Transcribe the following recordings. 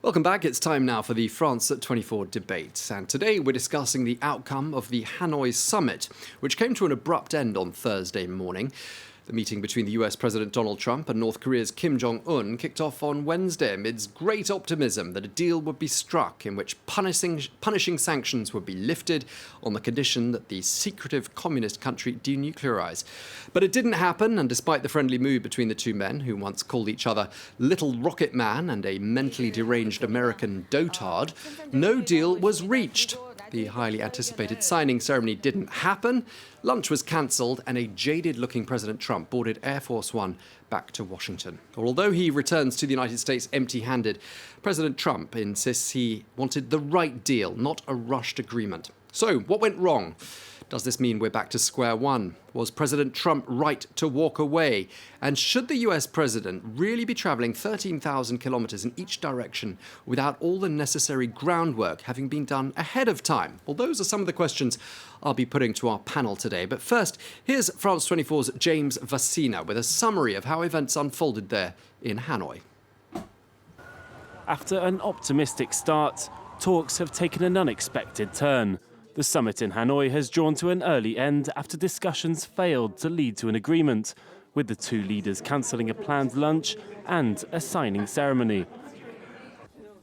Welcome back. It's time now for the France 24 debate. And today we're discussing the outcome of the Hanoi summit, which came to an abrupt end on Thursday morning. The meeting between the US President Donald Trump and North Korea's Kim Jong-un kicked off on Wednesday amidst great optimism that a deal would be struck in which punishing sanctions would be lifted on the condition that the secretive communist country denuclearize. But it didn't happen, and despite the friendly mood between the two men, who once called each other Little Rocket Man and a mentally deranged American dotard, no deal was reached. The highly anticipated signing ceremony didn't happen, lunch was cancelled, and a jaded-looking President Trump boarded Air Force One back to Washington. Although he returns to the United States empty-handed, President Trump insists he wanted the right deal, not a rushed agreement. So, what went wrong? Does this mean we're back to square one? Was President Trump right to walk away? And should the US president really be travelling 13,000 kilometres in each direction without all the necessary groundwork having been done ahead of time? Well, those are some of the questions I'll be putting to our panel today. But first, here's France 24's James Vassina with a summary of how events unfolded there in Hanoi. After an optimistic start, talks have taken an unexpected turn. The summit in Hanoi has drawn to an early end after discussions failed to lead to an agreement, with the two leaders cancelling a planned lunch and a signing ceremony.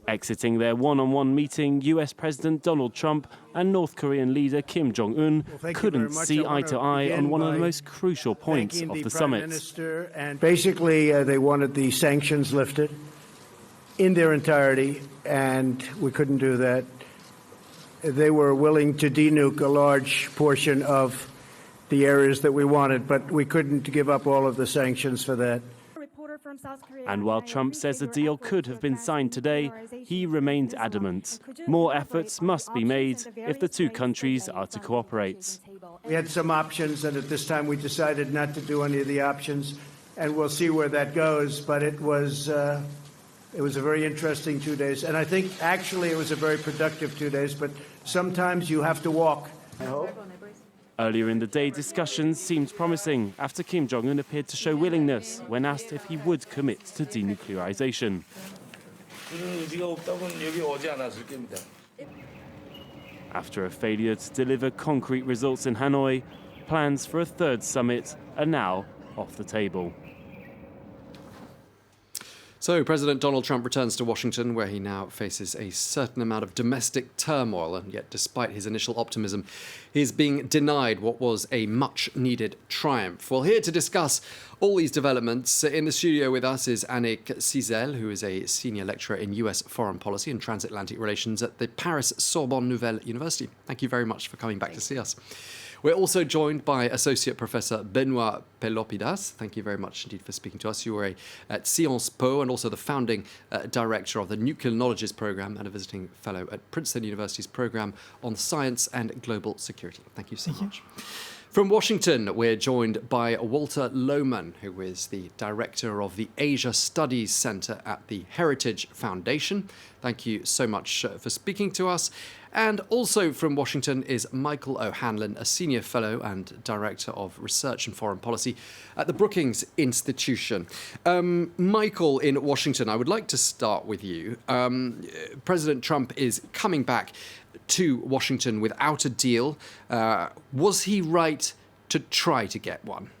Exiting their one-on-one meeting, US President Donald Trump and North Korean leader Kim Jong-un couldn't see eye to eye on one of the most crucial points of the summit. Basically, they wanted the sanctions lifted in their entirety, and we couldn't do that. They were willing to denuke a large portion of the areas that we wanted, but we couldn't give up all of the sanctions for that. And while Trump says a deal could have been signed today, he remained adamant. More efforts must be made if the two countries are to cooperate. We had some options, and at this time we decided not to do any of the options, and we'll see where that goes, but it was a very interesting 2 days, and I think actually it was a very productive 2 days, but sometimes you have to walk, I hope. Earlier in the day, discussions seemed promising after Kim Jong-un appeared to show willingness when asked if he would commit to denuclearization. After a failure to deliver concrete results in Hanoi, plans for a third summit are now off the table. So President Donald Trump returns to Washington, where he now faces a certain amount of domestic turmoil, and yet despite his initial optimism, he's being denied what was a much-needed triumph. Well, here to discuss all these developments, in the studio with us is Annick Cizel, who is a senior lecturer in US foreign policy and transatlantic relations at the Paris Sorbonne Nouvelle University. Thank you very much for coming back to see us. We're also joined by Associate Professor Benoit Pelopidas. Thank you very much indeed for speaking to us. You are at Sciences Po and also the founding director of the Nuclear Knowledges Programme and a visiting fellow at Princeton University's Programme on Science and Global Security. Thank you so much. From Washington, we're joined by Walter Lohman, who is the director of the Asia Studies Center at the Heritage Foundation. Thank you so much for speaking to us. And also from Washington is Michael O'Hanlon, a senior fellow and director of research and foreign policy at the Brookings Institution. Michael, in Washington, I would like to start with you. President Trump is coming back to Washington without a deal. Was he right to try to get one?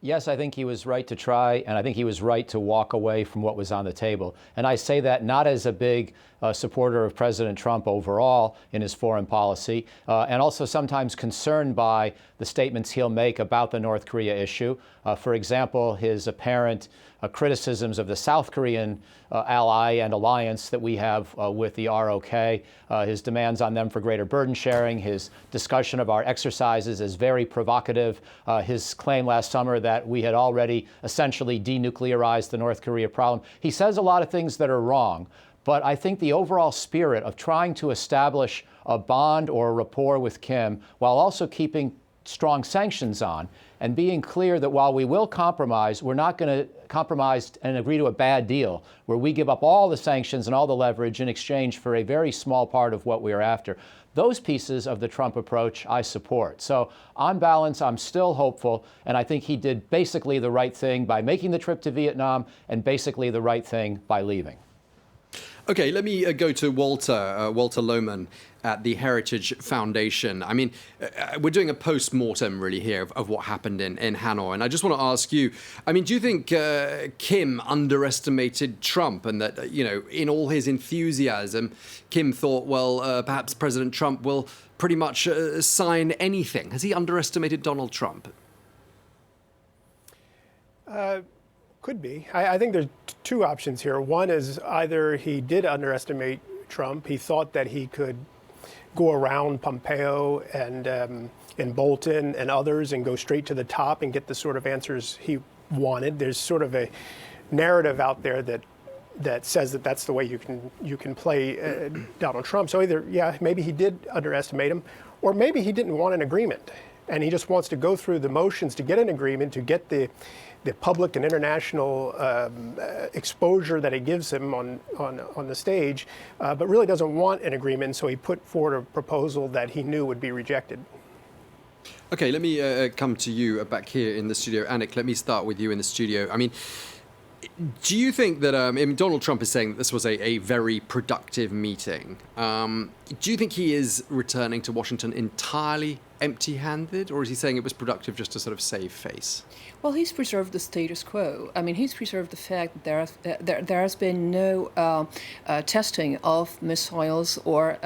Yes, I think he was right to try, and I think he was right to walk away from what was on the table. And I say that not as a big supporter of President Trump overall in his foreign policy, and also sometimes concerned by the statements he'll make about the North Korea issue. For example, his apparent criticisms of the South Korean ally and alliance that we have with the ROK, his demands on them for greater burden sharing, his discussion of our exercises is very provocative, his claim last summer that we had already essentially denuclearized the North Korea problem. He says a lot of things that are wrong, but I think the overall spirit of trying to establish a bond or a rapport with Kim while also keeping strong sanctions on and being clear that while we will compromise, we're not going to compromise and agree to a bad deal where we give up all the sanctions and all the leverage in exchange for a very small part of what we're after. Those pieces of the Trump approach I support. So on balance, I'm still hopeful, and I think he did basically the right thing by making the trip to Vietnam and basically the right thing by leaving. Okay, let me go to Walter Lohman at the Heritage Foundation. I mean, we're doing a post-mortem really here of what happened in Hanoi. And I just want to ask you, I mean, do you think Kim underestimated Trump and that, you know, in all his enthusiasm, Kim thought, well, perhaps President Trump will pretty much sign anything? Has he underestimated Donald Trump? Could be. I think there's two options here. One is either he did underestimate Trump. He thought that he could go around Pompeo and Bolton and others and go straight to the top and get the sort of answers he wanted. There's sort of a narrative out there that says that that's the way you can play Donald Trump. So either, yeah, maybe he did underestimate him, or maybe he didn't want an agreement, and he just wants to go through the motions to get an agreement, to get the public and international exposure that it gives him on the stage, but really doesn't want an agreement, so he put forward a proposal that he knew would be rejected. Okay, let me come to you back here in the studio. Annick, let me start with you in the studio. I mean, do you think that, Donald Trump is saying that this was a very productive meeting. Do you think he is returning to Washington entirely empty-handed, or is he saying it was productive just to sort of save face? Well, he's preserved the status quo. I mean, he's preserved the fact that there has been no testing of missiles or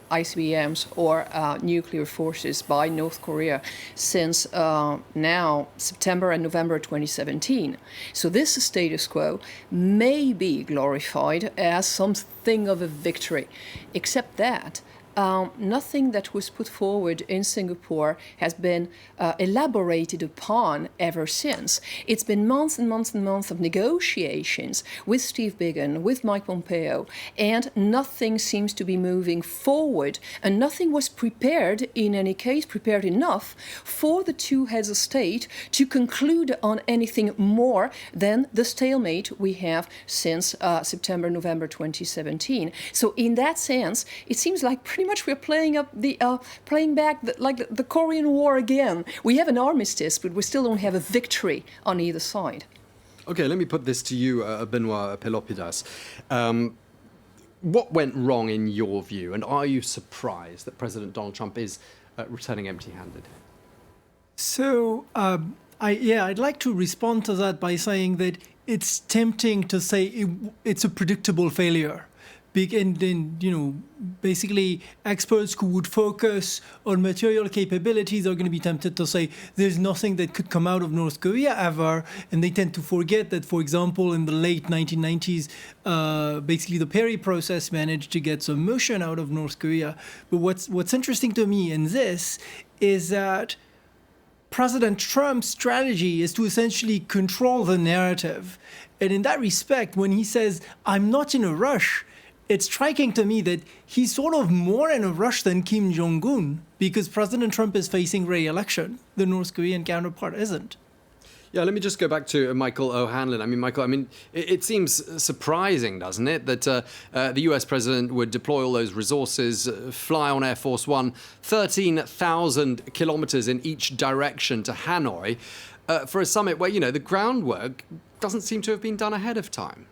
ICBMs or nuclear forces by North Korea since now September and November 2017. So this status quo may be glorified as something of a victory, except that nothing that was put forward in Singapore has been elaborated upon ever since. It's been months and months and months of negotiations with Steve Biegun, with Mike Pompeo, and nothing seems to be moving forward. And nothing was prepared, in any case, prepared enough for the two heads of state to conclude on anything more than the stalemate we have since September, November 2017. So in that sense, it seems like pretty much we're playing back the Korean War again. We have an armistice, but we still don't have a victory on either side. Okay, let me put this to you, Benoit Pelopidas. What went wrong in your view, and are you surprised that President Donald Trump is returning empty-handed? So, I'd like to respond to that by saying that it's tempting to say it's a predictable failure. And then, basically experts who would focus on material capabilities are going to be tempted to say there's nothing that could come out of North Korea ever. And they tend to forget that, for example, in the late 1990s, basically the Perry process managed to get some motion out of North Korea. But what's interesting to me in this is that President Trump's strategy is to essentially control the narrative. And in that respect, when he says, I'm not in a rush, it's striking to me that he's sort of more in a rush than Kim Jong-un, because President Trump is facing re-election. The North Korean counterpart isn't. Yeah, let me just go back to Michael O'Hanlon. Michael, it seems surprising, doesn't it, that the US president would deploy all those resources, fly on Air Force One 13,000 kilometres in each direction to Hanoi for a summit where, the groundwork doesn't seem to have been done ahead of time.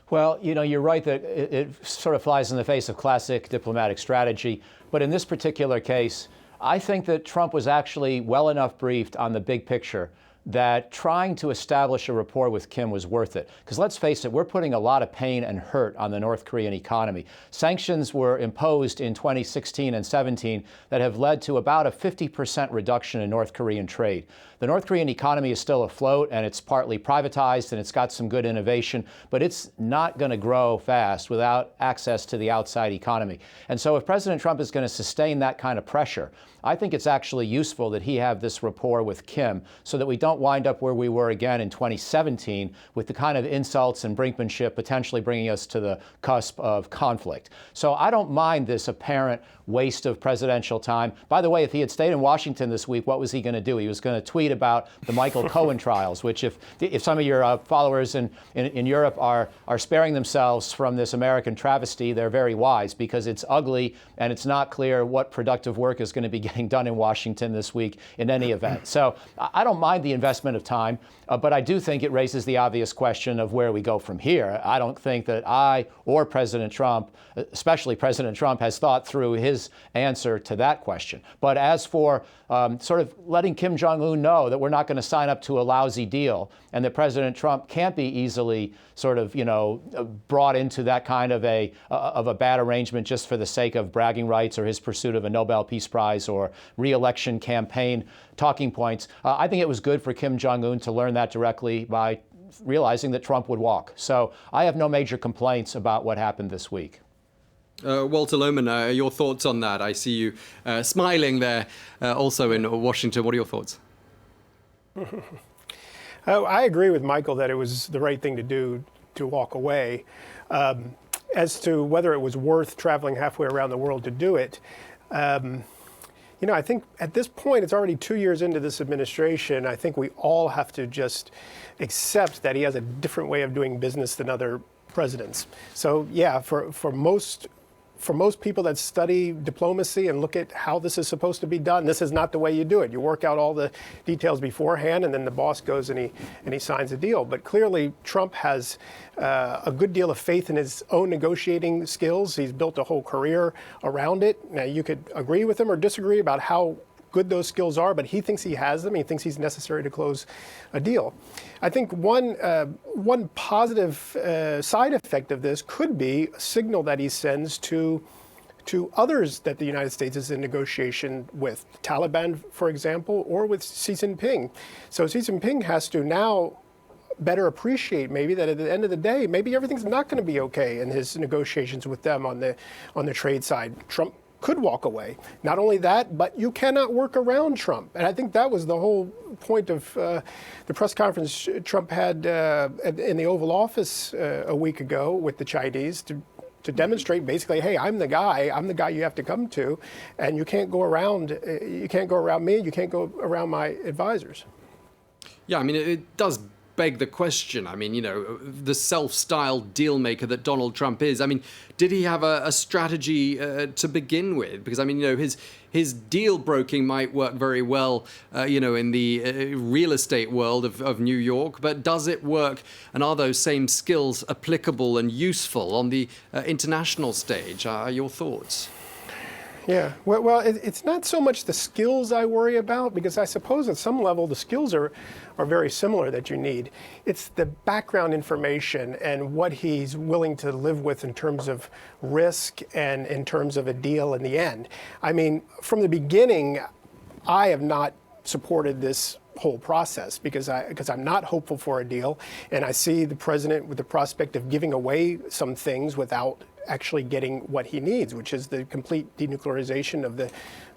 Well, you're right that it sort of flies in the face of classic diplomatic strategy. But in this particular case, I think that Trump was actually well enough briefed on the big picture that trying to establish a rapport with Kim was worth it. Because let's face it, we're putting a lot of pain and hurt on the North Korean economy. Sanctions were imposed in 2016 and 17 that have led to about a 50% reduction in North Korean trade. The North Korean economy is still afloat, and it's partly privatized, and it's got some good innovation, but it's not going to grow fast without access to the outside economy. And so if President Trump is going to sustain that kind of pressure, I think it's actually useful that he have this rapport with Kim so that we don't wind up where we were again in 2017 with the kind of insults and brinkmanship potentially bringing us to the cusp of conflict. So I don't mind this apparent waste of presidential time. By the way, if he had stayed in Washington this week, what was he going to do? He was going to tweet about the Michael Cohen trials, which if some of your followers in Europe are sparing themselves from this American travesty, they're very wise, because it's ugly and it's not clear what productive work is going to be getting done in Washington this week in any event. So I don't mind the investment of time. But I do think it raises the obvious question of where we go from here. I don't think that I or President Trump, especially President Trump, has thought through his answer to that question. But as for sort of letting Kim Jong-un know that we're not going to sign up to a lousy deal and that President Trump can't be easily sort of, brought into that kind of a bad arrangement just for the sake of bragging rights or his pursuit of a Nobel Peace Prize or re-election campaign talking points, I think it was good for Kim Jong-un to learn that directly by realizing that Trump would walk. So I have no major complaints about what happened this week. Walter Lohman, your thoughts on that? I see you smiling there also in Washington. What are your thoughts? I agree with Michael that it was the right thing to do to walk away. As to whether it was worth traveling halfway around the world to do it, I think at this point, it's already 2 years into this administration. I think we all have to just accept that he has a different way of doing business than other presidents. So yeah, for most people that study diplomacy and look at how this is supposed to be done, this is not the way you do it. You work out all the details beforehand, and then the boss goes and he signs a deal. But clearly, Trump has a good deal of faith in his own negotiating skills. He's built a whole career around it. Now, you could agree with him or disagree about how good those skills are, but he thinks he has them. He thinks he's necessary to close a deal. I think one positive side effect of this could be a signal that he sends to others that the United States is in negotiation with, the Taliban, for example, or with Xi Jinping. So Xi Jinping has to now better appreciate maybe that at the end of the day, maybe everything's not going to be okay in his negotiations with them on the trade side. Trump could walk away. Not only that, but you cannot work around Trump. And I think that was the whole point of the press conference Trump had in the Oval Office a week ago with the Chinese to demonstrate basically, hey, I'm the guy you have to come to, and you can't go around me, you can't go around my advisors. Yeah, I mean, it does beg the question. I mean, the self-styled deal maker that Donald Trump is. I mean, did he have a strategy to begin with? Because I mean, his deal broking might work very well, in the real estate world of New York. But does it work? And are those same skills applicable and useful on the international stage? Your thoughts? Yeah, well, it's not so much the skills I worry about, because I suppose at some level the skills are very similar that you need. It's the background information and what he's willing to live with in terms of risk and in terms of a deal in the end. I mean, from the beginning, I have not supported this whole process because I'm not hopeful for a deal, and I see the president with the prospect of giving away some things without actually getting what he needs, which is the complete denuclearization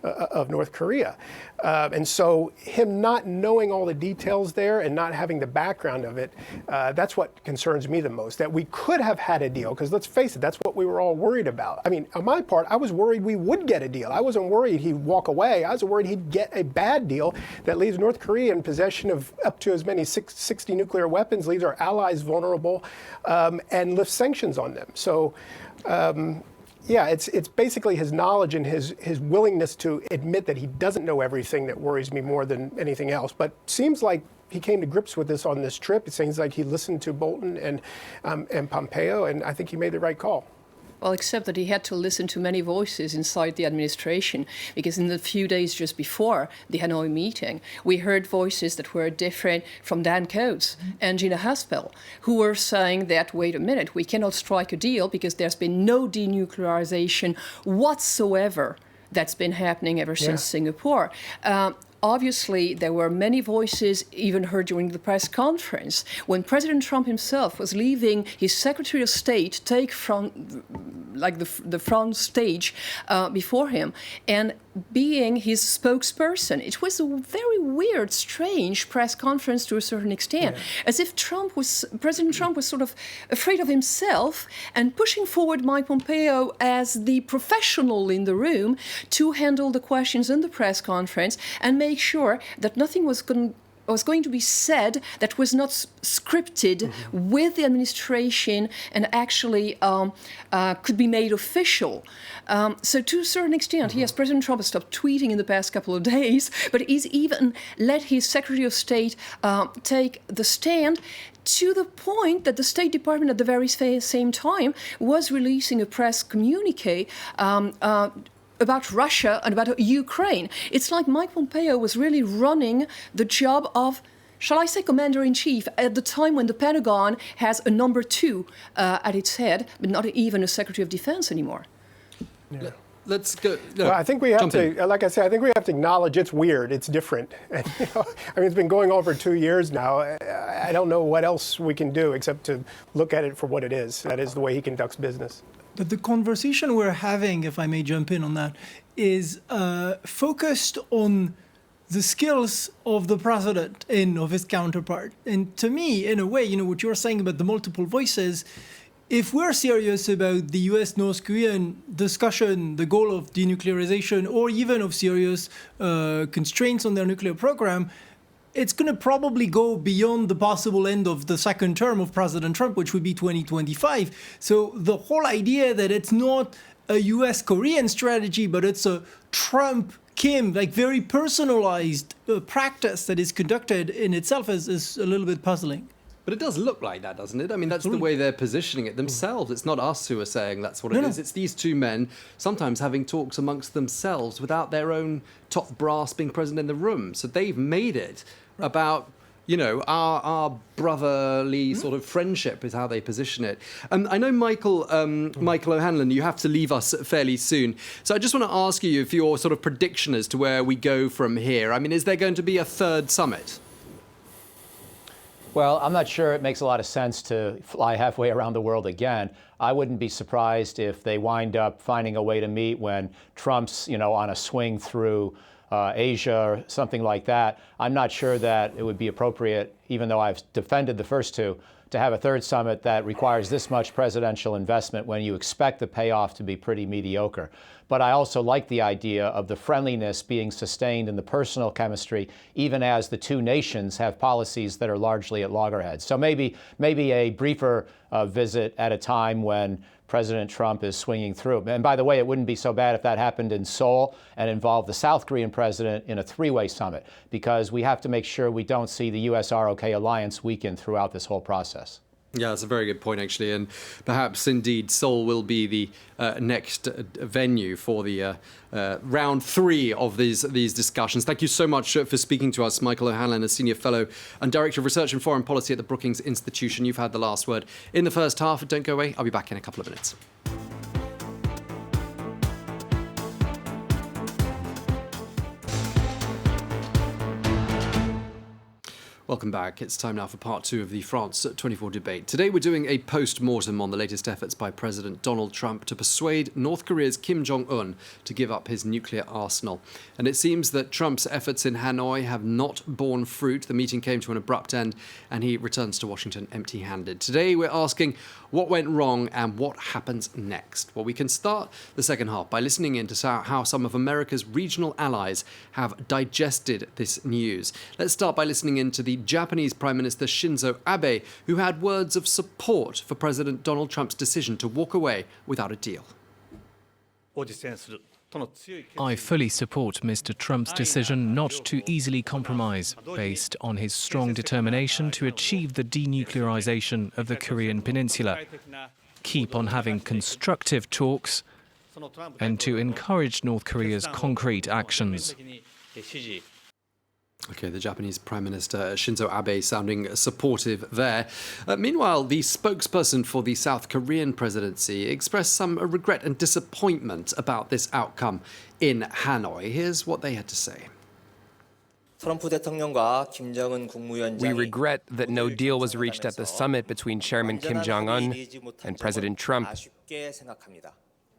of North Korea. And so him not knowing all the details there and not having the background of it, that's what concerns me the most, that we could have had a deal, because let's face it, that's what we were all worried about. I mean, on my part, I was worried we would get a deal. I wasn't worried he'd walk away. I was worried he'd get a bad deal that leaves North Korea in possession of up to as many 60 nuclear weapons, leaves our allies vulnerable, and lifts sanctions on them. So, yeah, it's basically his knowledge and his willingness to admit that he doesn't know everything that worries me more than anything else. But seems like he came to grips with this on this trip. It seems like he listened to Bolton and Pompeo, and I think he made the right call. Well, except that he had to listen to many voices inside the administration, because in the few days just before the Hanoi meeting, we heard voices that were different from Dan Coates and Gina Haspel, who were saying that, wait a minute, we cannot strike a deal because there's been no denuclearization whatsoever that's been happening ever since Singapore. Obviously, there were many voices even heard during the press conference when President Trump himself was leaving his Secretary of State take from the front stage before him and being his spokesperson. It was a very weird, strange press conference to a certain extent, as if President Trump was sort of afraid of himself and pushing forward Mike Pompeo as the professional in the room to handle the questions in the press conference and make sure that nothing was going was going to be said that was not scripted with the administration and actually could be made official. So to a certain extent, yes, President Trump has stopped tweeting in the past couple of days, but he's even let his Secretary of State take the stand, to the point that the State Department at the very same time was releasing a press communique about Russia and about Ukraine. It's like Mike Pompeo was really running the job of, shall I say, commander-in-chief at the time when the Pentagon has a number 2 at its head, but not even a Secretary of Defense anymore. Yeah. Let's go. Well, I think we have to, like I said, I think we have to acknowledge it's weird, it's different. And, I mean, it's been going on for 2 years now. I don't know what else we can do except to look at it for what it is. That is the way he conducts business. But the conversation we're having, if I may jump in on that, is focused on the skills of the president and of his counterpart. And to me, in a way, what you're saying about the multiple voices, if we're serious about the US-North Korean discussion, the goal of denuclearization, or even of serious constraints on their nuclear program, it's going to probably go beyond the possible end of the second term of President Trump, which would be 2025. So the whole idea that it's not a US-Korean strategy, but it's a Trump-Kim, like very personalized practice that is conducted in itself is a little bit puzzling. But it does look like that, doesn't it? I mean, that's the way they're positioning it themselves. It's not us who are saying that's what it is. It's these two men sometimes having talks amongst themselves without their own top brass being present in the room. So they've made it about, our brotherly sort of friendship is how they position it. I know, Michael O'Hanlon, you have to leave us fairly soon. So I just want to ask you for your sort of prediction as to where we go from here. I mean, is there going to be a third summit? Well, I'm not sure it makes a lot of sense to fly halfway around the world again. I wouldn't be surprised if they wind up finding a way to meet when Trump's, on a swing through Asia or something like that. I'm not sure that it would be appropriate, even though I've defended the first two, to have a third summit that requires this much presidential investment when you expect the payoff to be pretty mediocre. But I also like the idea of the friendliness being sustained in the personal chemistry, even as the two nations have policies that are largely at loggerheads. So maybe a briefer visit at a time when President Trump is swinging through. And by the way, it wouldn't be so bad if that happened in Seoul and involved the South Korean president in a three-way summit, because we have to make sure we don't see the US-ROK alliance weaken throughout this whole process. Yeah, that's a very good point, actually. And perhaps, indeed, Seoul will be the next venue for the round 3 of these discussions. Thank you so much for speaking to us, Michael O'Hanlon, a Senior Fellow and Director of Research and Foreign Policy at the Brookings Institution. You've had the last word in the first half. Don't go away. I'll be back in a couple of minutes. Welcome back. It's time now for part 2 of the France 24 debate. Today we're doing a post-mortem on the latest efforts by President Donald Trump to persuade North Korea's Kim Jong-un to give up his nuclear arsenal. And it seems that Trump's efforts in Hanoi have not borne fruit. The meeting came to an abrupt end and he returns to Washington empty-handed. Today we're asking what went wrong and what happens next. Well, we can start the second half by listening in to how some of America's regional allies have digested this news. Let's start by listening in to the Japanese Prime Minister Shinzo Abe, who had words of support for President Donald Trump's decision to walk away without a deal. I fully support Mr. Trump's decision not to easily compromise, based on his strong determination to achieve the denuclearization of the Korean Peninsula, keep on having constructive talks, and to encourage North Korea's concrete actions. Okay, the Japanese Prime Minister Shinzo Abe sounding supportive there. Meanwhile, the spokesperson for the South Korean presidency expressed some regret and disappointment about this outcome in Hanoi. Here's what they had to say. We regret that no deal was reached at the summit between Chairman Kim Jong-un and President Trump.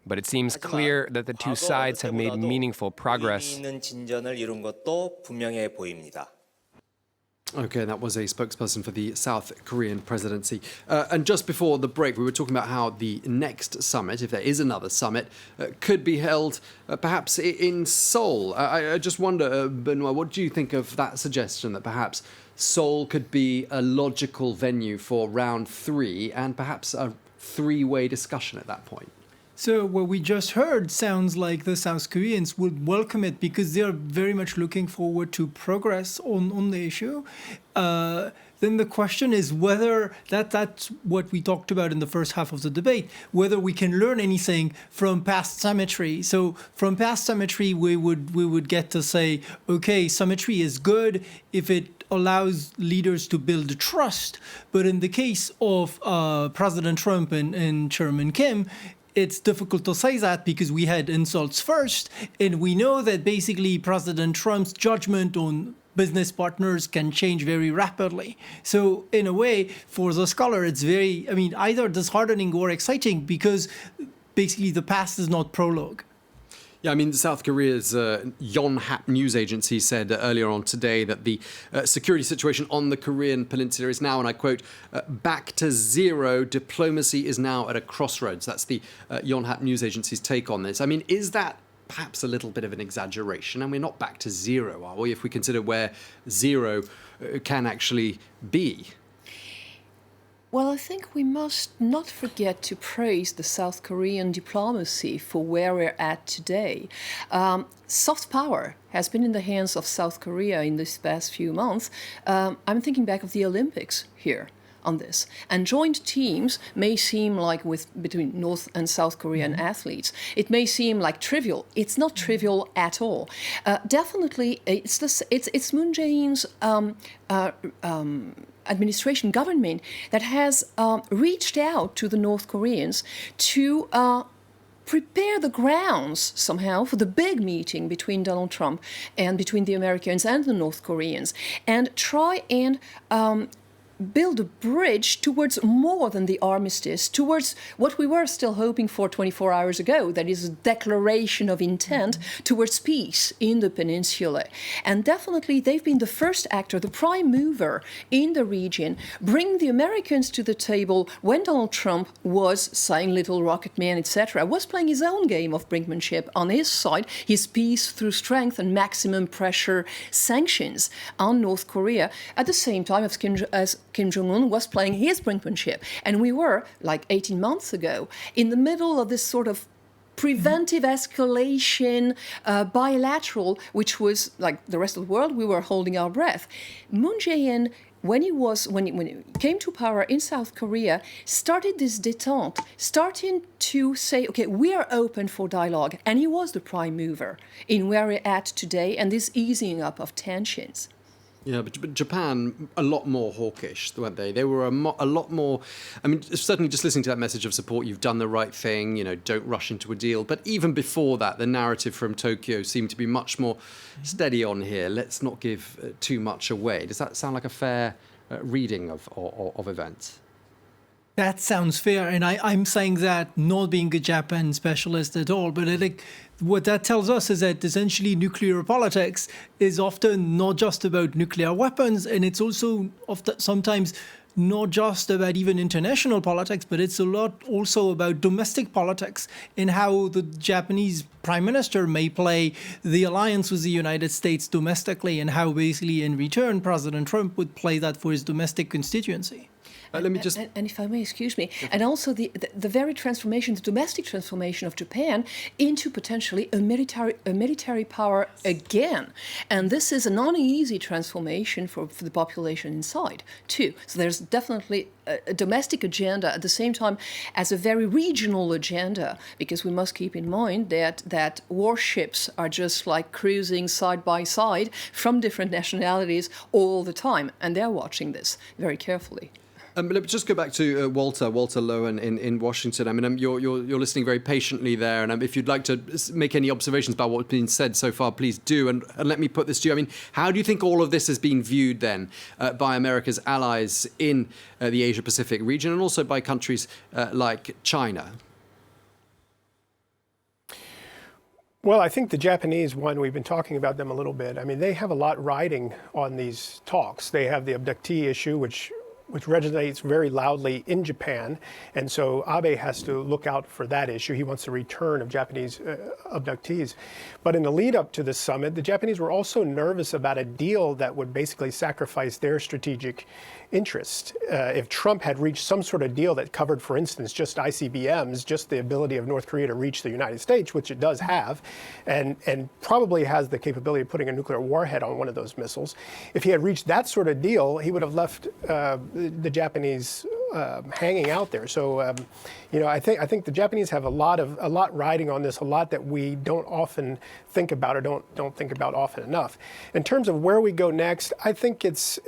But it seems clear that the two sides have made meaningful progress. Okay, that was a spokesperson for the South Korean presidency. And just before the break, we were talking about how the next summit, if there is another summit, could be held perhaps in Seoul. I just wonder, Benoit, what do you think of that suggestion that perhaps Seoul could be a logical venue for round 3 and perhaps a three-way discussion at that point? So what we just heard sounds like the South Koreans would welcome it because they are very much looking forward to progress on the issue. Then the question is whether that's what we talked about in the first half of the debate, whether we can learn anything from past symmetry. So from past symmetry, we would get to say, okay, symmetry is good if it allows leaders to build trust. But in the case of President Trump and Chairman Kim, it's difficult to say that because we had insults first, and we know that basically President Trump's judgment on business partners can change very rapidly. So in a way, for the scholar, it's very, either disheartening or exciting because basically the past is not prologue. Yeah, South Korea's Yonhap news agency said earlier on today that the security situation on the Korean peninsula is now, and I quote, back to zero. Diplomacy is now at a crossroads. That's the Yonhap news agency's take on this. Is that perhaps a little bit of an exaggeration? And we're not back to zero, are we, if we consider where zero can actually be? Well, I think we must not forget to praise the South Korean diplomacy for where we're at today. Soft power has been in the hands of South Korea in these past few months. I'm thinking back of the Olympics here on this. And joint teams may seem like between North and South Korean athletes, it may seem like trivial. It's not trivial at all. Definitely, it's Moon Jae-in's administration, government, that has reached out to the North Koreans to prepare the grounds somehow for the big meeting between Donald Trump and between the Americans and the North Koreans, and try and build a bridge towards more than the armistice, towards what we were still hoping for 24 hours ago, that is a declaration of intent towards peace in the peninsula. And definitely they've been the first actor, the prime mover in the region, bring the Americans to the table when Donald Trump was saying little rocket man, etc., was playing his own game of brinkmanship on his side, his peace through strength and maximum pressure sanctions on North Korea, at the same time as Kim Jong-un was playing his brinkmanship. And we were, like 18 months ago, in the middle of this sort of preventive escalation, bilateral, which was, like the rest of the world, we were holding our breath. Moon Jae-in, when he came to power in South Korea, started this détente, starting to say, okay, we are open for dialogue. And he was the prime mover in where we're at today and this easing up of tensions. Yeah, but Japan, a lot more hawkish, weren't they? They were a lot more, certainly just listening to that message of support, you've done the right thing, don't rush into a deal. But even before that, the narrative from Tokyo seemed to be much more steady on here. Let's not give too much away. Does that sound like a fair reading of events? That sounds fair, and I'm saying that not being a Japan specialist at all, but I think what that tells us is that essentially nuclear politics is often not just about nuclear weapons, and it's also often sometimes not just about even international politics, but it's a lot also about domestic politics and how the Japanese prime minister may play the alliance with the United States domestically, and how basically in return President Trump would play that for his domestic constituency. Let me just... And if I may, excuse me, and also the very transformation, the domestic transformation of Japan into potentially a military power again. And this is an uneasy transformation for the population inside, too. So there's definitely a domestic agenda at the same time as a very regional agenda, because we must keep in mind that warships are just like cruising side by side from different nationalities all the time, and they're watching this very carefully. Let me just go back to Walter Lowen in Washington. You're listening very patiently there, and if you'd like to make any observations about what's been said so far, please do. And let me put this to you. How do you think all of this has been viewed then by America's allies in the Asia-Pacific region, and also by countries like China? Well, I think the Japanese, one, we've been talking about them a little bit. I mean, they have a lot riding on these talks. They have the abductee issue, which resonates very loudly in Japan. And so Abe has to look out for that issue. He wants the return of Japanese abductees. But in the lead up to the summit, the Japanese were also nervous about a deal that would basically sacrifice their strategic interest. If Trump had reached some sort of deal that covered, for instance, just ICBMs, just the ability of North Korea to reach the United States, which it does have, and probably has the capability of putting a nuclear warhead on one of those missiles. If he had reached that sort of deal, he would have left the Japanese hanging out there. So, I think the Japanese have a lot riding on this, a lot that we don't often think about or don't think about often enough. In terms of where we go next, I think it's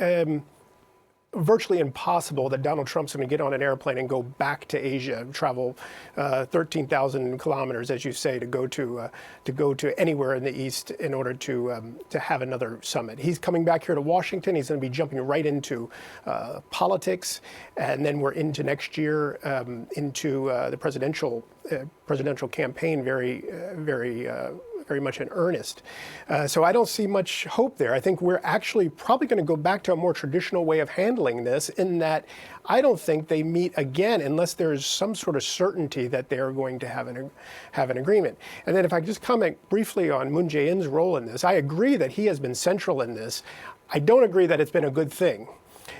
virtually impossible that Donald Trump's going to get on an airplane and go back to Asia, travel 13,000 kilometers, as you say, to go to anywhere in the East in order to have another summit. He's coming back here to Washington. He's going to be jumping right into politics, and then we're into next year into the presidential campaign very much in earnest. So I don't see much hope there. I think we're actually probably going to go back to a more traditional way of handling this, in that I don't think they meet again unless there's some sort of certainty that they're going to have an agreement. And then if I just comment briefly on Moon Jae-in's role in this, I agree that he has been central in this. I don't agree that it's been a good thing.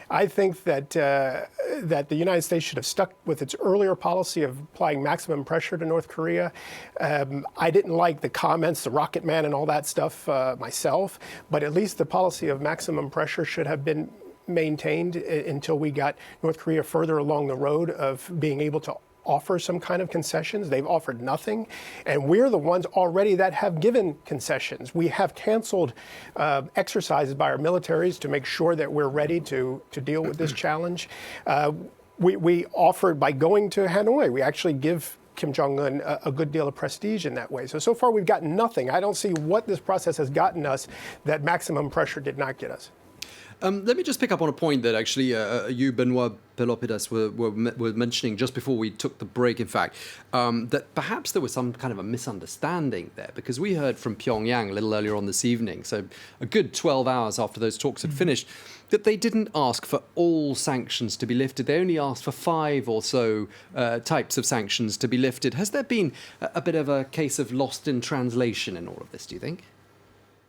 I think that the United States should have stuck with its earlier policy of applying maximum pressure to North Korea. I didn't like the comments, the Rocket Man and all that stuff myself, but at least the policy of maximum pressure should have been maintained until we got North Korea further along the road of being able to offer some kind of concessions. They've offered nothing, and we're the ones already that have given concessions. We have canceled exercises by our militaries to make sure that we're ready to deal with this challenge. We offered, by going to Hanoi, we actually give Kim Jong-un a good deal of prestige in that way. So far we've gotten nothing. I don't see what this process has gotten us that maximum pressure did not get us. Let me just pick up on a point that actually you, Benoit Pelopidas, were mentioning just before we took the break, in fact, that perhaps there was some kind of a misunderstanding there, because we heard from Pyongyang a little earlier on this evening, so a good 12 hours after those talks had finished, that they didn't ask for all sanctions to be lifted. They only asked for 5 or so types of sanctions to be lifted. Has there been a bit of a case of lost in translation in all of this, do you think?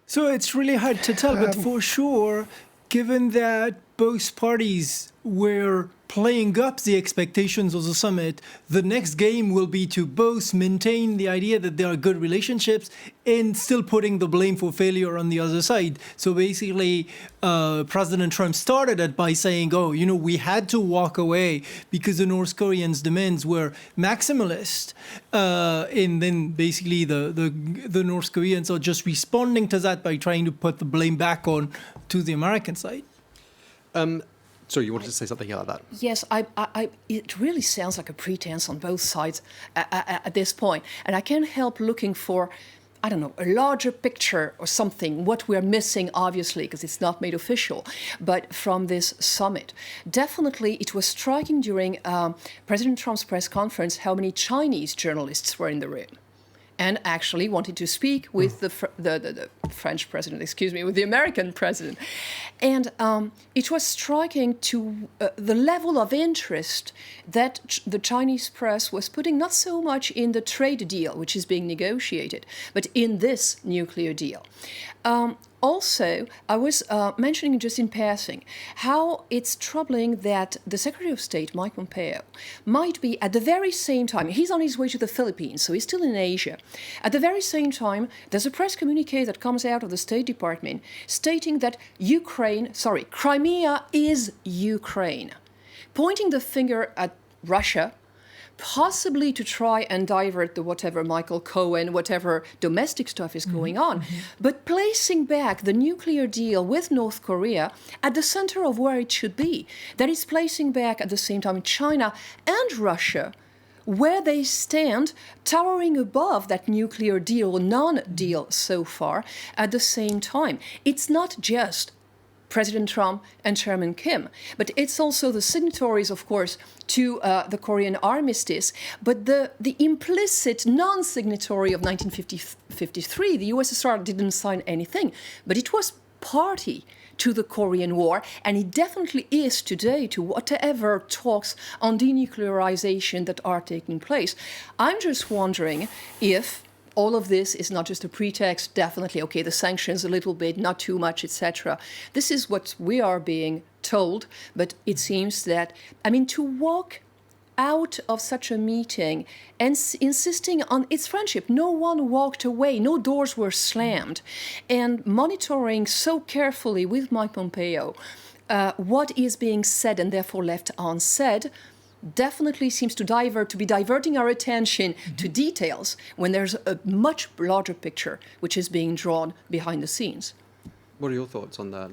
So it's really hard to tell, but for sure, given that both parties were playing up the expectations of the summit, the next game will be to both maintain the idea that there are good relationships and still putting the blame for failure on the other side. So basically, President Trump started it by saying, we had to walk away because the North Koreans' demands were maximalist. And then basically the North Koreans are just responding to that by trying to put the blame back on to the American side. Sorry, you wanted to say something about that? Yes, it really sounds like a pretense on both sides at this point. And I can't help looking for, a larger picture or something, what we're missing, obviously, because it's not made official, but from this summit. Definitely, it was striking during President Trump's press conference how many Chinese journalists were in the room and actually wanted to speak with the French president, with the American president. And it was striking to the level of interest that the Chinese press was putting not so much in the trade deal, which is being negotiated, but in this nuclear deal. Also, I was mentioning just in passing how it's troubling that the Secretary of State, Mike Pompeo, might be at the very same time, he's on his way to the Philippines, so he's still in Asia. At the very same time, there's a press communique that comes out of the State Department stating that Crimea is Ukraine, pointing the finger at Russia, possibly to try and divert the whatever Michael Cohen, whatever domestic stuff is going on, but placing back the nuclear deal with North Korea at the center of where it should be. That is placing back at the same time China and Russia where they stand, towering above that nuclear deal, non-deal so far, at the same time. It's not just President Trump and Chairman Kim. But it's also the signatories, of course, to the Korean armistice. But the implicit non-signatory of 1953, the USSR didn't sign anything, but it was party to the Korean War, and it definitely is today to whatever talks on denuclearization that are taking place. I'm just wondering if all of this is not just a pretext, definitely, okay, the sanctions a little bit, not too much, etc. This is what we are being told, but it seems that, I mean, to walk out of such a meeting and insisting on its friendship. No one walked away, no doors were slammed. And monitoring so carefully with Mike Pompeo what is being said and therefore left unsaid definitely seems to be diverting our attention to details when there's a much larger picture which is being drawn behind the scenes. What are your thoughts on that?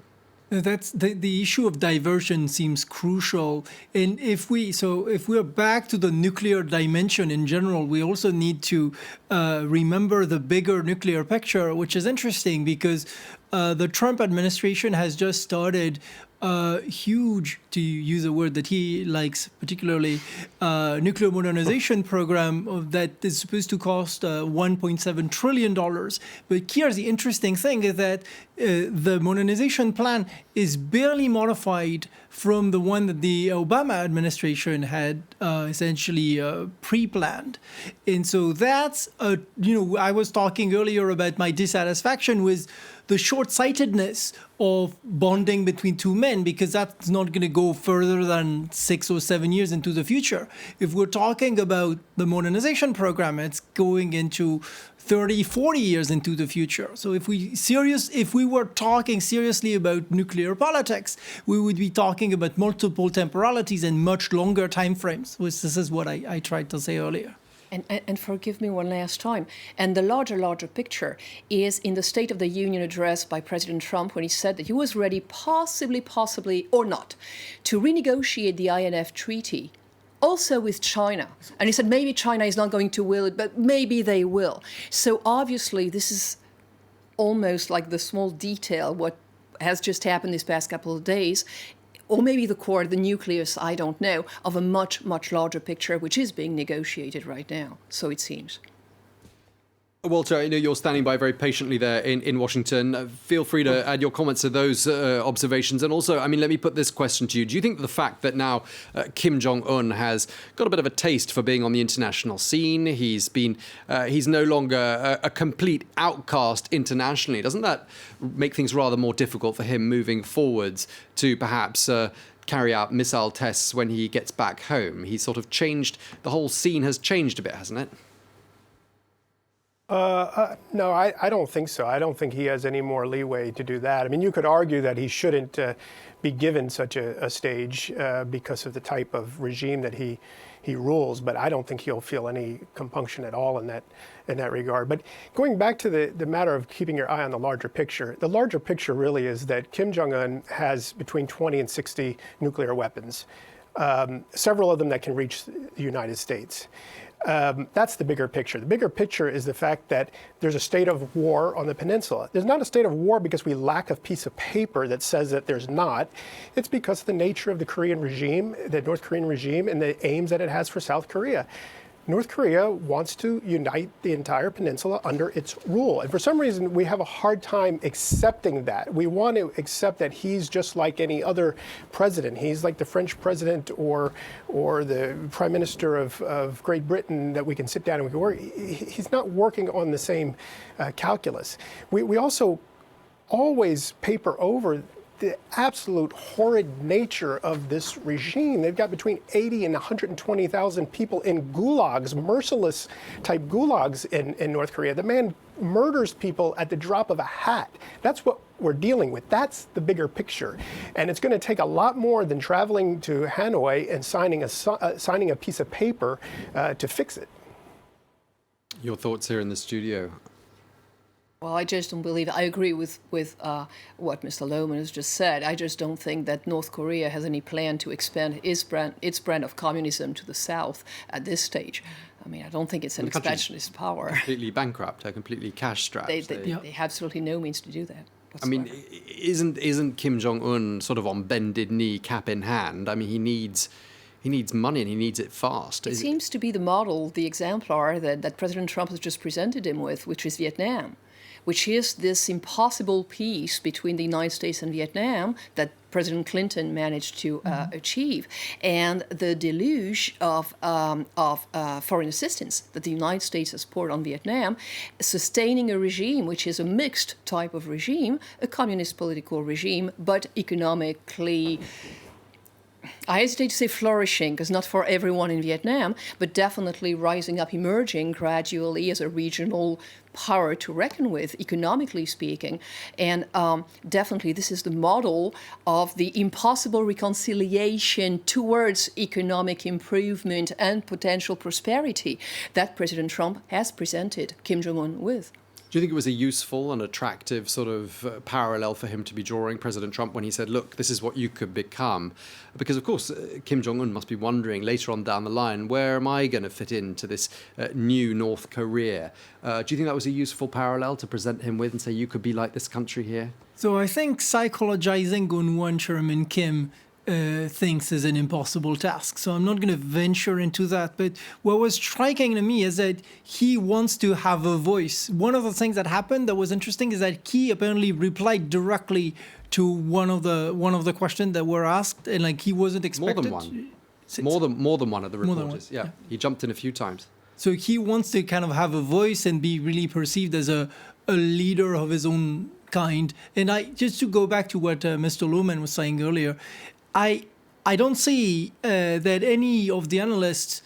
That's the issue of diversion seems crucial. And if we're back to the nuclear dimension in general, we also need to remember the bigger nuclear picture, which is interesting because the Trump administration has just started a huge, to use a word that he likes particularly, nuclear modernization program that is supposed to cost $1.7 trillion. But here's the interesting thing is that the modernization plan is barely modified from the one that the Obama administration had essentially pre-planned. And so that's, I was talking earlier about my dissatisfaction with the short-sightedness of bonding between two men, because that's not going to go further than 6 or 7 years into the future. If we're talking about the modernization program, it's going into 30, 40 years into the future. So if we were talking seriously about nuclear politics, we would be talking about multiple temporalities and much longer timeframes, which this is what I tried to say earlier. And forgive me one last time. And the larger picture is in the State of the Union address by President Trump when he said that he was ready, possibly or not, to renegotiate the INF treaty, also with China. And he said maybe China is not going to will it, but maybe they will. So obviously this is almost like the small detail, what has just happened these past couple of days, or maybe the core, the nucleus, I don't know, of a much larger picture, which is being negotiated right now, so it seems. Walter, I know you're standing by very patiently there in Washington. Feel free to add your comments to those observations. And also, I mean, let me put this question to you. Do you think the fact that now Kim Jong-un has got a bit of a taste for being on the international scene, he's no longer a complete outcast internationally, doesn't that make things rather more difficult for him moving forwards to perhaps carry out missile tests when he gets back home? He's sort of changed, the whole scene has changed a bit, hasn't it? No, I don't think so. I don't think he has any more leeway to do that. I mean, you could argue that he shouldn't be given such a stage because of the type of regime that he rules, but I don't think he'll feel any compunction at all in that regard. But going back to the matter of keeping your eye on the larger picture really is that Kim Jong-un has between 20 and 60 nuclear weapons, several of them that can reach the United States. That's the bigger picture. The bigger picture is the fact that there's a state of war on the peninsula. There's not a state of war because we lack a piece of paper that says that there's not. It's because of the nature of the Korean regime, the North Korean regime, and the aims that it has for South Korea. North Korea wants to unite the entire peninsula under its rule. And for some reason, we have a hard time accepting that. We want to accept that he's just like any other president. He's like the French president or the prime minister of Great Britain that we can sit down and we can work. He's not working on the same calculus. We also always paper over the absolute horrid nature of this regime. They've got between 80 and 120,000 people in gulags, merciless type gulags in North Korea. The man murders people at the drop of a hat. That's what we're dealing with. That's the bigger picture. And it's going to take a lot more than traveling to Hanoi and signing a piece of paper to fix it. Your thoughts here in the studio? Well, I just don't believe. I agree with what Mr. Lohman has just said. I just don't think that North Korea has any plan to expand its brand of communism to the south at this stage. I mean, I don't think it's an expansionist power. Completely bankrupt, completely cash-strapped. They have absolutely no means to do that. whatsoever. I mean, isn't Kim Jong-un sort of on bended knee, cap in hand? I mean, he needs money and he needs it fast. It seems to be the model, the exemplar that President Trump has just presented him with, which is Vietnam, which is this impossible peace between the United States and Vietnam that President Clinton managed to achieve, and the deluge of foreign assistance that the United States has poured on Vietnam, sustaining a regime which is a mixed type of regime, a communist political regime, but economically, I hesitate to say flourishing, because not for everyone in Vietnam, but definitely rising up, emerging gradually as a regional power to reckon with, economically speaking. And definitely this is the model of the impossible reconciliation towards economic improvement and potential prosperity that President Trump has presented Kim Jong-un with. Do you think it was a useful and attractive sort of parallel for him to be drawing, President Trump, when he said, look, this is what you could become? Because, of course, Kim Jong-un must be wondering later on down the line, where am I going to fit into this new North Korea? Do you think that was a useful parallel to present him with and say, you could be like this country here? So I think psychologizing on one Chairman Kim thinks is an impossible task. So I'm not going to venture into that. But what was striking to me is that he wants to have a voice. One of the things that happened that was interesting is that he apparently replied directly to one of the questions that were asked, and like he wasn't expected. More than one of the reporters. Yeah, he jumped in a few times. So he wants to kind of have a voice and be really perceived as a leader of his own kind. And just to go back to what Mr. Lohman was saying earlier, I don't see that any of the analysts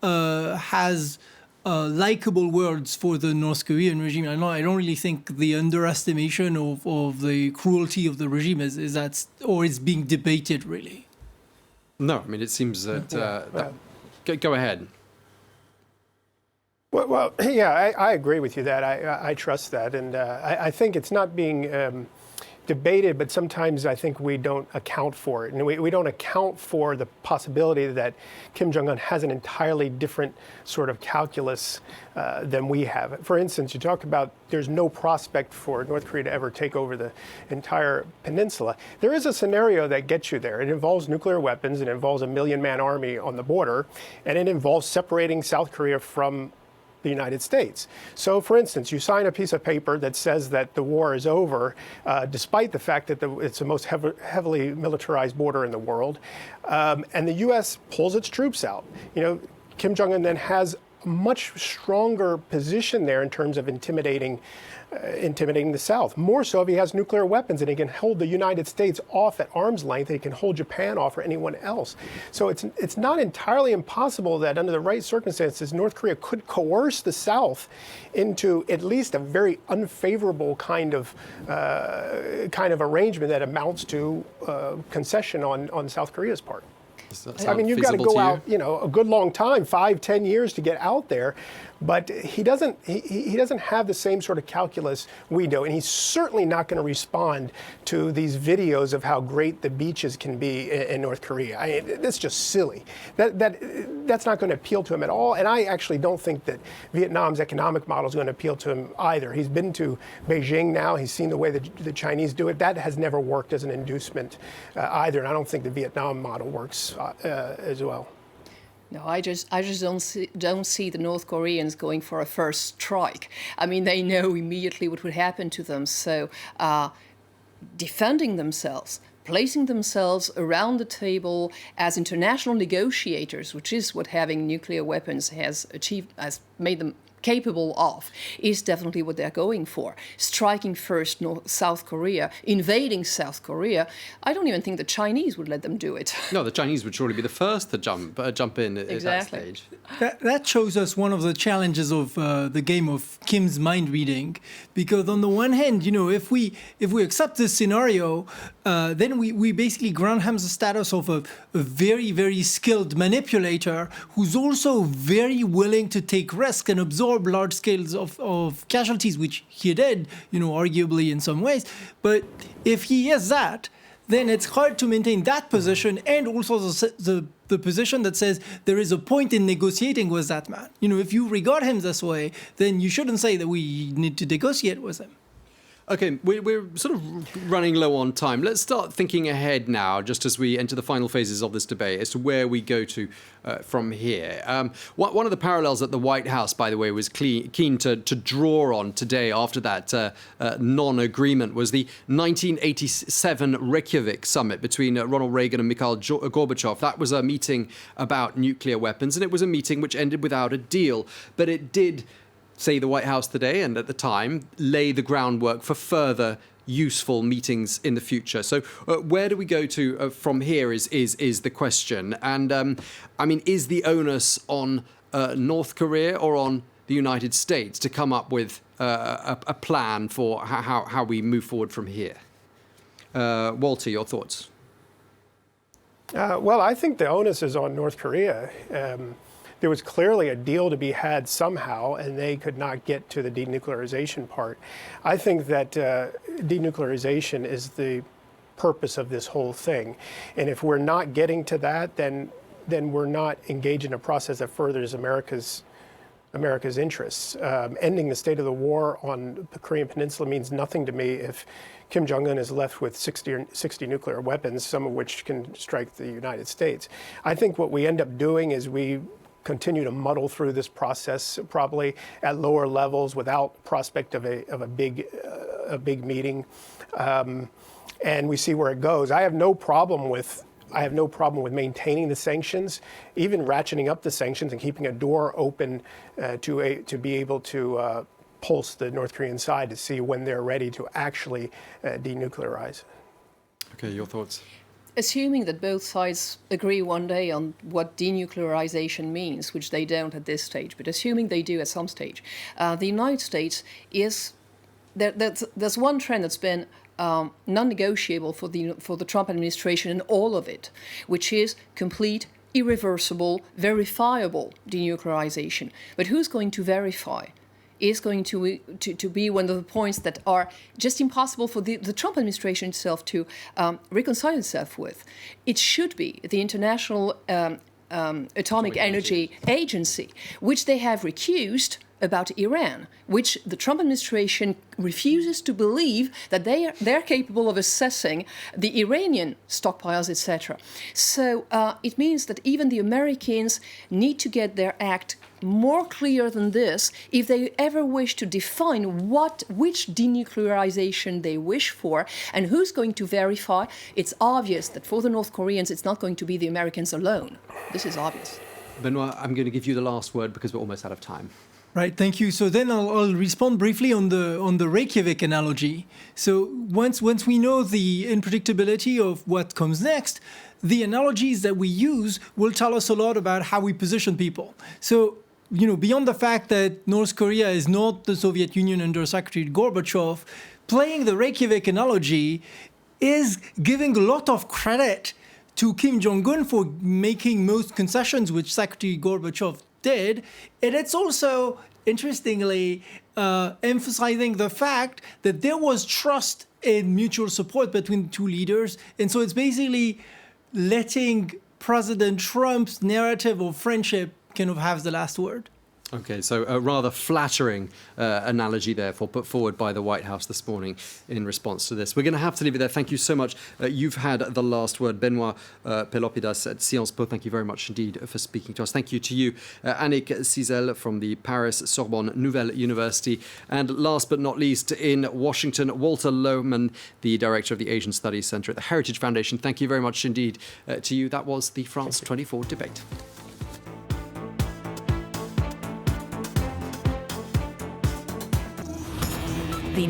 has likable words for the North Korean regime. I don't really think the underestimation of the cruelty of the regime is that, or is being debated really. No, I mean, it seems that... Go ahead. Well, yeah, I agree with you that. I trust that. And I think it's not being debated, but sometimes I think we don't account for it. And we don't account for the possibility that Kim Jong-un has an entirely different sort of calculus than we have. For instance, you talk about there's no prospect for North Korea to ever take over the entire peninsula. There is a scenario that gets you there. It involves nuclear weapons, it involves a 1 million-man army on the border, and it involves separating South Korea from the United States. So, for instance, you sign a piece of paper that says that the war is over, despite the fact that it's the most heavily militarized border in the world, and the U.S. pulls its troops out. You know, Kim Jong-un then has a much stronger position there in terms of intimidating the South. More so if he has nuclear weapons and he can hold the United States off at arm's length, and he can hold Japan off or anyone else. So it's not entirely impossible that under the right circumstances, North Korea could coerce the South into at least a very unfavorable kind of arrangement that amounts to concession on South Korea's part. I mean, you've got to go out, a good long time, 5-10 years to get out there. But he doesn't have the same sort of calculus we do, and he's certainly not going to respond to these videos of how great the beaches can be in North Korea. I mean, that's just silly. That's not going to appeal to him at all, and I actually don't think that Vietnam's economic model is going to appeal to him either. He's been to Beijing now. He's seen the way that the Chinese do it. That has never worked as an inducement either, and I don't think the Vietnam model works as well. No, I just don't see the North Koreans going for a first strike. I mean, they know immediately what would happen to them. So defending themselves, placing themselves around the table as international negotiators, which is what having nuclear weapons has made them capable of, is definitely what they're going for. Striking first South Korea, invading South Korea. I don't even think the Chinese would let them do it. No, the Chinese would surely be the first to jump in at that stage. That shows us one of the challenges of the game of Kim's mind reading, because on the one hand, if we accept this scenario, then we basically grant him the status of a very, very skilled manipulator who's also very willing to take risks and absorb large scales of casualties, which he did, arguably in some ways. But if he is that, then it's hard to maintain that position and also the position that says there is a point in negotiating with that man. If you regard him this way, then you shouldn't say that we need to negotiate with him. Okay, we're sort of running low on time. Let's start thinking ahead now, just as we enter the final phases of this debate, as to where we go to from here. One of the parallels that the White House, by the way, was keen to draw on today after that non-agreement was the 1987 Reykjavik summit between Ronald Reagan and Mikhail Gorbachev. That was a meeting about nuclear weapons, and it was a meeting which ended without a deal. But it did, say the White House today, and at the time, lay the groundwork for further useful meetings in the future. So where do we go to from here is the question. And I mean, is the onus on North Korea or on the United States to come up with a plan for how we move forward from here? Walter, your thoughts? Well, I think the onus is on North Korea. There was clearly a deal to be had somehow, and they could not get to the denuclearization part. I think that denuclearization is the purpose of this whole thing. And if we're not getting to that, then we're not engaged in a process that furthers America's interests. Ending the state of the war on the Korean Peninsula means nothing to me if Kim Jong-un is left with 60 nuclear weapons, some of which can strike the United States. I think what we end up doing is we continue to muddle through this process, probably at lower levels without prospect of a big meeting, and we see where it goes. I have no problem with maintaining the sanctions, even ratcheting up the sanctions and keeping a door open to be able to pulse the North Korean side to see when they're ready to actually denuclearize. Okay, your thoughts? Assuming that both sides agree one day on what denuclearization means, which they don't at this stage, but assuming they do at some stage, the United States is there's one trend that's been non-negotiable for the Trump administration in all of it, which is complete, irreversible, verifiable denuclearization. But who's going to verify? Is going to be one of the points that are just impossible for the Trump administration itself to reconcile itself with. It should be the International Atomic Energy Agency, which they have recused about Iran, which the Trump administration refuses to believe that they're capable of assessing the Iranian stockpiles, etc. So it means that even the Americans need to get their act more clear than this if they ever wish to define which denuclearization they wish for and who's going to verify. It's obvious that for the North Koreans, it's not going to be the Americans alone. This is obvious. Benoit, I'm going to give you the last word because we're almost out of time. Right, thank you. So then I'll respond briefly on the Reykjavik analogy. So once we know the unpredictability of what comes next, the analogies that we use will tell us a lot about how we position people. So, beyond the fact that North Korea is not the Soviet Union under Secretary Gorbachev, playing the Reykjavik analogy is giving a lot of credit to Kim Jong-un for making most concessions, which Secretary Gorbachev did. And it's also, interestingly, emphasizing the fact that there was trust and mutual support between the two leaders. And so it's basically letting President Trump's narrative of friendship kind of have the last word. Okay, so a rather flattering analogy, therefore, put forward by the White House this morning in response to this. We're going to have to leave it there. Thank you so much. You've had the last word. Benoit Pelopidas at Sciences Po, thank you very much indeed for speaking to us. Thank you to you, Annick Cizel from the Paris Sorbonne Nouvelle University. And last but not least, in Washington, Walter Lohman, the Director of the Asian Studies Center at the Heritage Foundation. Thank you very much indeed to you. That was the France 24 debate. Vi